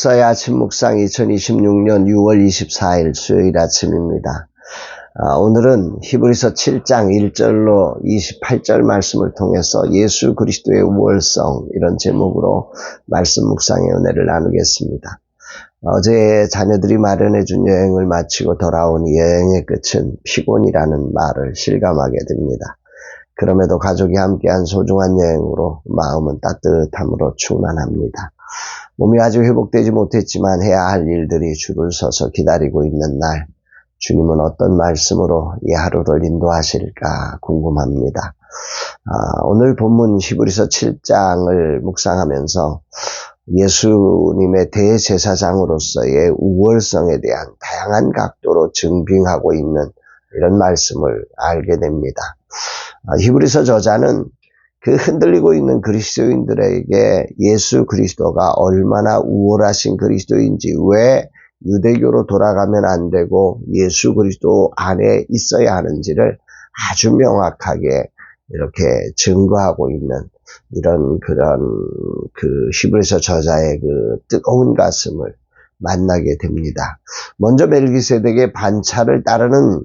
서의 아침 묵상 2026년 6월 24일 수요일 아침입니다. 오늘은 히브리서 7장 1절로 28절 말씀을 통해서 예수 그리스도의 우월성 이런 제목으로 말씀 묵상의 은혜를 나누겠습니다. 어제 자녀들이 마련해 준 여행을 마치고 돌아온 여행의 끝은 피곤이라는 말을 실감하게 됩니다. 그럼에도 가족이 함께한 소중한 여행으로 마음은 따뜻함으로 충만합니다. 몸이 아직 회복되지 못했지만 해야 할 일들이 줄을 서서 기다리고 있는 날, 주님은 어떤 말씀으로 이 하루를 인도하실까 궁금합니다. 오늘 본문 히브리서 7장을 묵상하면서 예수님의 대제사장으로서의 우월성에 대한 다양한 각도로 증빙하고 있는 이런 말씀을 알게 됩니다. 히브리서 저자는 그 흔들리고 있는 그리스도인들에게 예수 그리스도가 얼마나 우월하신 그리스도인지, 왜 유대교로 돌아가면 안 되고 예수 그리스도 안에 있어야 하는지를 아주 명확하게 이렇게 증거하고 있는 그런 히브리서 저자의 그 뜨거운 가슴을 만나게 됩니다. 먼저 멜기세덱의 반차를 따르는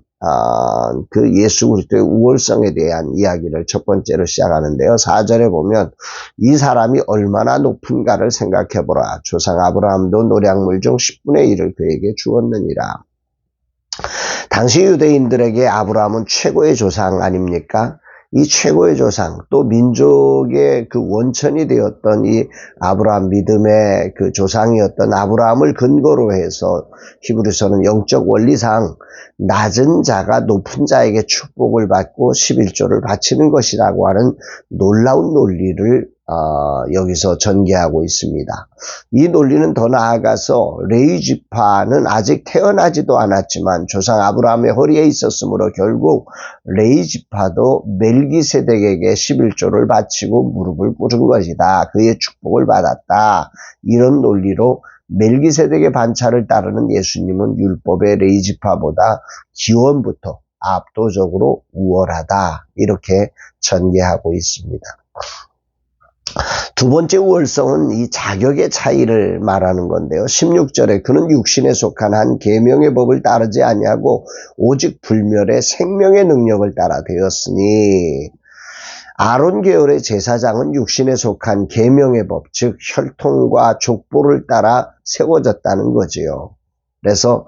그 예수 그리스도의 우월성에 대한 이야기를 첫 번째로 시작하는데요. 4절에 보면 이 사람이 얼마나 높은가를 생각해보라. 조상 아브라함도 노량물 중 10분의 1을 그에게 주었느니라. 당시 유대인들에게 아브라함은 최고의 조상 아닙니까? 이 최고의 조상, 또 민족의 그 원천이 되었던 이 아브라함 믿음의 그 조상이었던 아브라함을 근거로 해서 히브리서는 영적 원리상 낮은 자가 높은 자에게 축복을 받고 11조를 바치는 것이라고 하는 놀라운 논리를 여기서 전개하고 있습니다. 이 논리는 더 나아가서 레위 지파는 아직 태어나지도 않았지만 조상 아브라함의 허리에 있었으므로 결국 레위 지파도 멜기세덱에게 11조를 바치고 무릎을 꿇은 것이다. 그의 축복을 받았다. 이런 논리로 멜기세덱의 반차를 따르는 예수님은 율법의 레위 지파보다 기원부터 압도적으로 우월하다. 이렇게 전개하고 있습니다. 두 번째 우월성은 이 자격의 차이를 말하는 건데요. 16절에 그는 육신에 속한 한 계명의 법을 따르지 아니하고 오직 불멸의 생명의 능력을 따라 되었으니, 아론 계열의 제사장은 육신에 속한 계명의 법, 즉 혈통과 족보를 따라 세워졌다는 거지요. 그래서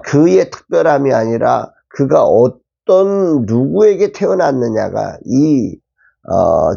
그의 특별함이 아니라 그가 어떤 누구에게 태어났느냐가 이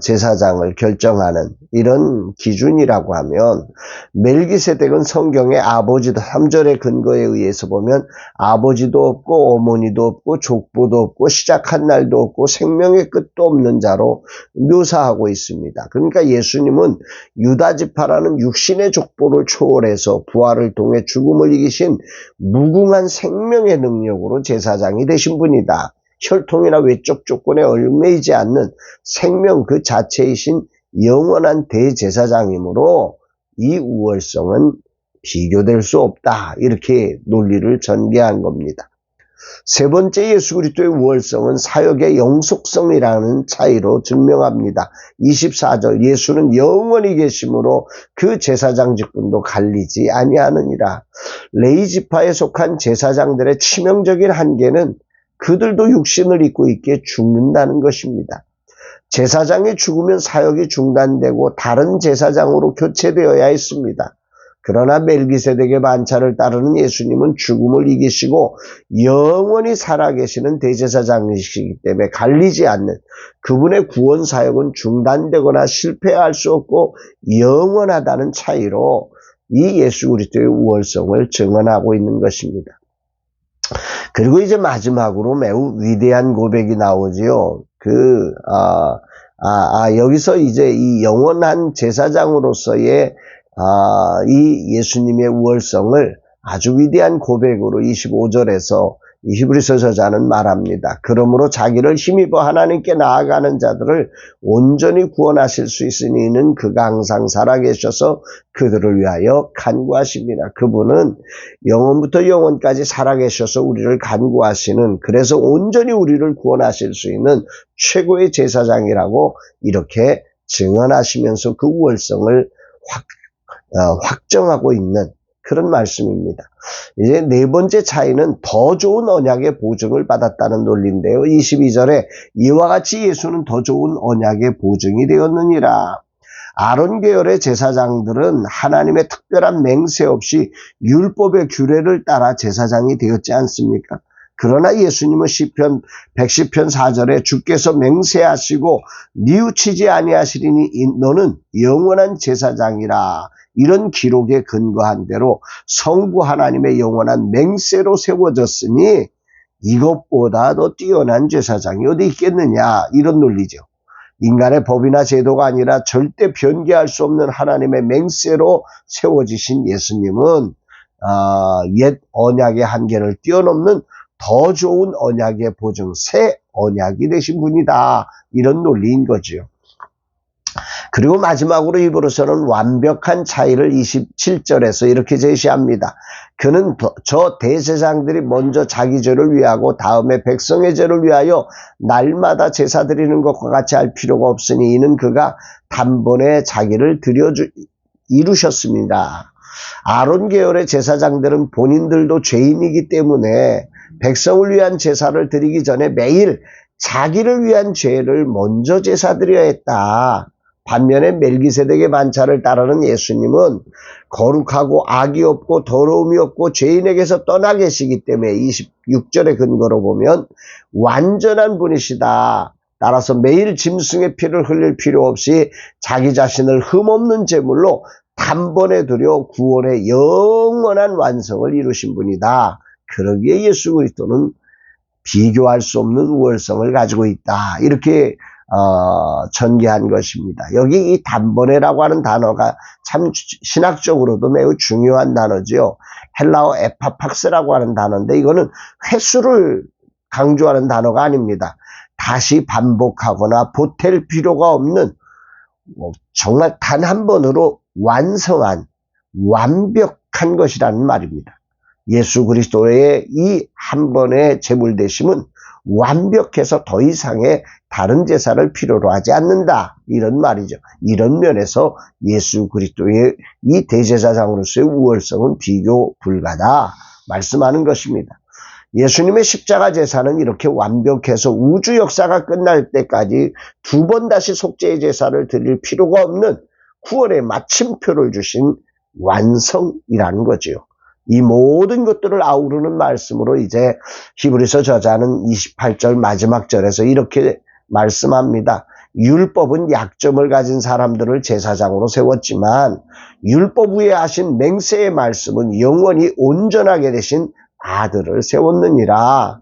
제사장을 결정하는 이런 기준이라고 하면, 멜기세덱은 성경의 아버지도 3절의 근거에 의해서 보면 아버지도 없고 어머니도 없고 족보도 없고 시작한 날도 없고 생명의 끝도 없는 자로 묘사하고 있습니다. 그러니까 예수님은 유다지파라는 육신의 족보를 초월해서 부활을 통해 죽음을 이기신 무궁한 생명의 능력으로 제사장이 되신 분이다. 혈통이나 외적 조건에 얽매이지 않는 생명 그 자체이신 영원한 대제사장이므로 이 우월성은 비교될 수 없다. 이렇게 논리를 전개한 겁니다. 세 번째 예수 그리스도의 우월성은 사역의 영속성이라는 차이로 증명합니다. 24절 예수는 영원히 계심으로 그 제사장 직분도 갈리지 아니하느니라. 레위 지파에 속한 제사장들의 치명적인 한계는 그들도 육신을 입고 있기에 죽는다는 것입니다. 제사장이 죽으면 사역이 중단되고 다른 제사장으로 교체되어야 했습니다. 그러나 멜기세덱의 반차를 따르는 예수님은 죽음을 이기시고 영원히 살아계시는 대제사장이시기 때문에 갈리지 않는 그분의 구원 사역은 중단되거나 실패할 수 없고 영원하다는 차이로 이 예수 그리스도의 우월성을 증언하고 있는 것입니다. 그리고 이제 마지막으로 매우 위대한 고백이 나오지요. 여기서 이제 이 영원한 제사장으로서의 이 예수님의 우월성을 아주 위대한 고백으로 25절에서 이 히브리서 저자는 말합니다. 그러므로 자기를 힘입어 하나님께 나아가는 자들을 온전히 구원하실 수 있으니 이는 그가 항상 살아계셔서 그들을 위하여 간구하십니다. 그분은 영원부터 영원까지 살아계셔서 우리를 간구하시는, 그래서 온전히 우리를 구원하실 수 있는 최고의 제사장이라고 이렇게 증언하시면서 그 우월성을 확정하고 있는 그런 말씀입니다. 이제 네 번째 차이는 더 좋은 언약의 보증을 받았다는 논리인데요. 22절에 이와 같이 예수는 더 좋은 언약의 보증이 되었느니라. 아론 계열의 제사장들은 하나님의 특별한 맹세 없이 율법의 규례를 따라 제사장이 되었지 않습니까? 그러나 예수님은 시편 110편 4절에 주께서 맹세하시고 뉘우치지 아니하시리니 너는 영원한 제사장이라, 이런 기록에 근거한 대로 성부 하나님의 영원한 맹세로 세워졌으니 이것보다 더 뛰어난 제사장이 어디 있겠느냐, 이런 논리죠. 인간의 법이나 제도가 아니라 절대 변개할 수 없는 하나님의 맹세로 세워지신 예수님은 옛 언약의 한계를 뛰어넘는 더 좋은 언약의 보증, 새 언약이 되신 분이다, 이런 논리인 거죠. 그리고 마지막으로 히브리서는 완벽한 차이를 27절에서 이렇게 제시합니다. 그는 저 대제사장들이 먼저 자기 죄를 위하고 다음에 백성의 죄를 위하여 날마다 제사 드리는 것과 같이 할 필요가 없으니 이는 그가 단번에 자기를 이루셨습니다. 아론 계열의 제사장들은 본인들도 죄인이기 때문에 백성을 위한 제사를 드리기 전에 매일 자기를 위한 죄를 먼저 제사 드려야 했다. 반면에 멜기세덱의 반차를 따르는 예수님은 거룩하고 악이 없고 더러움이 없고 죄인에게서 떠나 계시기 때문에 26절의 근거로 보면 완전한 분이시다. 따라서 매일 짐승의 피를 흘릴 필요 없이 자기 자신을 흠없는 제물로 단번에 드려 구원의 영원한 완성을 이루신 분이다. 그러기에 예수 그리스도는 비교할 수 없는 우월성을 가지고 있다, 이렇게 전개한 것입니다. 여기 이 단번에라고 하는 단어가 참 신학적으로도 매우 중요한 단어죠. 헬라어 에파팍스라고 하는 단어인데 이거는 횟수를 강조하는 단어가 아닙니다. 다시 반복하거나 보탤 필요가 없는 정말 단 한 번으로 완성한 완벽한 것이라는 말입니다. 예수 그리스도의 이 한 번의 제물되심은 완벽해서 더 이상의 다른 제사를 필요로 하지 않는다, 이런 말이죠. 이런 면에서 예수 그리스도의 이 대제사장으로서의 우월성은 비교 불가다 말씀하는 것입니다. 예수님의 십자가 제사는 이렇게 완벽해서 우주 역사가 끝날 때까지 두 번 다시 속죄의 제사를 드릴 필요가 없는 구원의 마침표를 주신 완성이라는 거죠. 이 모든 것들을 아우르는 말씀으로 이제 히브리서 저자는 28절 마지막 절에서 이렇게 말씀합니다. 율법은 약점을 가진 사람들을 제사장으로 세웠지만 율법 위에 하신 맹세의 말씀은 영원히 온전하게 되신 아들을 세웠느니라.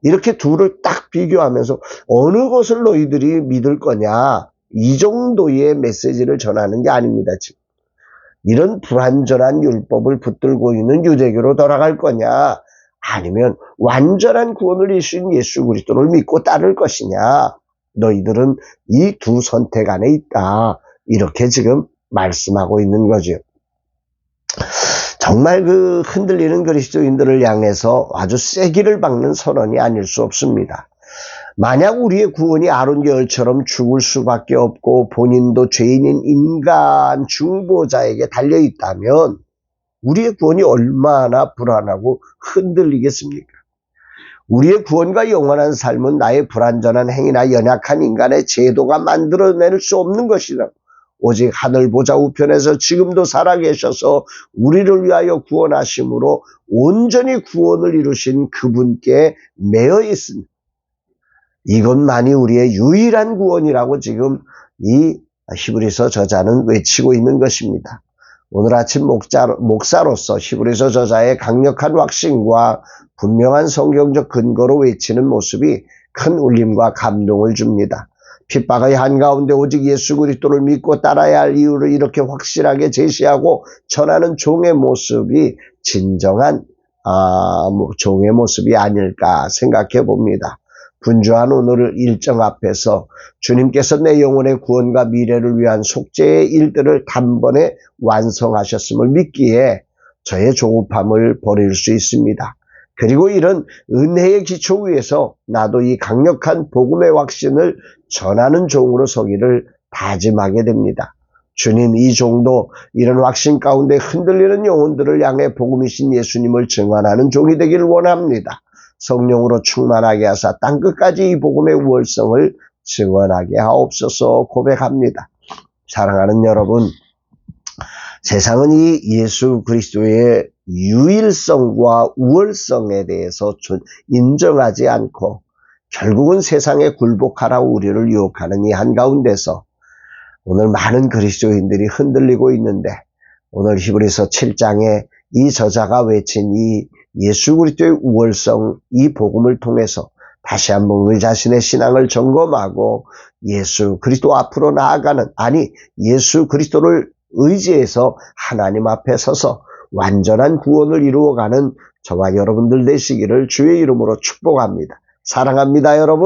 이렇게 둘을 딱 비교하면서 어느 것을 너희들이 믿을 거냐, 이 정도의 메시지를 전하는 게 아닙니다. 지금 이런 불완전한 율법을 붙들고 있는 유대교로 돌아갈 거냐, 아니면 완전한 구원을 이루신 예수 그리스도를 믿고 따를 것이냐, 너희들은 이 두 선택 안에 있다, 이렇게 지금 말씀하고 있는 거죠. 정말 그 흔들리는 그리스도인들을 향해서 아주 세기를 박는 선언이 아닐 수 없습니다. 만약 우리의 구원이 아론 계열처럼 죽을 수밖에 없고 본인도 죄인인 인간 중보자에게 달려있다면 우리의 구원이 얼마나 불안하고 흔들리겠습니까? 우리의 구원과 영원한 삶은 나의 불완전한 행위나 연약한 인간의 제도가 만들어낼 수 없는 것이라, 오직 하늘 보좌 우편에서 지금도 살아계셔서 우리를 위하여 구원하심으로 온전히 구원을 이루신 그분께 매여 있습니다. 이것만이 우리의 유일한 구원이라고 지금 이 히브리서 저자는 외치고 있는 것입니다. 오늘 아침 목사로서 히브리서 저자의 강력한 확신과 분명한 성경적 근거로 외치는 모습이 큰 울림과 감동을 줍니다. 핍박의 한가운데 오직 예수 그리스도를 믿고 따라야 할 이유를 이렇게 확실하게 제시하고 전하는 종의 모습이 진정한 종의 모습이 아닐까 생각해 봅니다. 분주한 오늘 일정 앞에서 주님께서 내 영혼의 구원과 미래를 위한 속죄의 일들을 단번에 완성하셨음을 믿기에 저의 조급함을 버릴 수 있습니다. 그리고 이런 은혜의 기초 위에서 나도 이 강력한 복음의 확신을 전하는 종으로 서기를 다짐하게 됩니다. 주님, 이 종도 이런 확신 가운데 흔들리는 영혼들을 향해 복음이신 예수님을 증언하는 종이 되기를 원합니다. 성령으로 충만하게 하사 땅끝까지 이 복음의 우월성을 증언하게 하옵소서 고백합니다. 사랑하는 여러분, 세상은 이 예수 그리스도의 유일성과 우월성에 대해서 인정하지 않고 결국은 세상에 굴복하라고 우리를 유혹하는 이 한가운데서 오늘 많은 그리스도인들이 흔들리고 있는데, 오늘 히브리서 7장에 이 저자가 외친 이 예수 그리스도의 우월성, 이 복음을 통해서 다시 한번 우리 자신의 신앙을 점검하고 예수 그리스도 앞으로 나아가는, 예수 그리스도를 의지해서 하나님 앞에 서서 완전한 구원을 이루어가는 저와 여러분들 되시기를 주의 이름으로 축복합니다. 사랑합니다, 여러분.